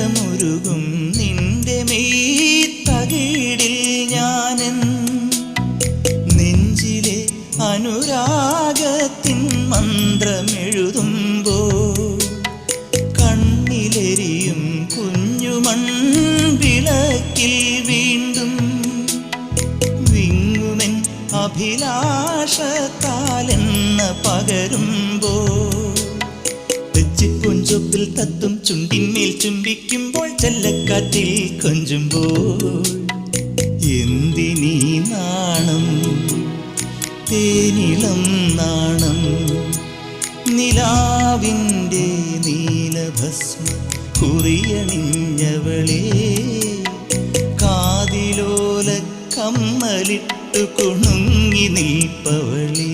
ചന്ദ്രമുരുകും നിന്റെ മെയ്തകിടിൽ ഞാനെൻ നെഞ്ചിലെ അനുരാഗത്തിൻ മന്ത്രമെഴുതുമ്പോ കണ്ണിലെരിയും കുഞ്ഞുമൺവിളക്കിൽ വീണ്ടും വിങ്ങുമെൻ അഭിലാഷത്താലെന്ന പകരുമ്പോ പൊഞ്ചൊപ്പിൽ തത്തും ചുണ്ടിന്മേൽ ചുംബിക്കുമ്പോൾ ചെല്ലക്കാറ്റിൽ കൊഞ്ചുമ്പോൾ എന്തിനീ നാണം തേനിളം നാണം നിലാവിൻ്റെ നീലഭസ്മ കുറിയണിഞ്ഞവളേ കാതിലോല കമ്മലിട്ടു കുണുങ്ങി നിൽപ്പവളേ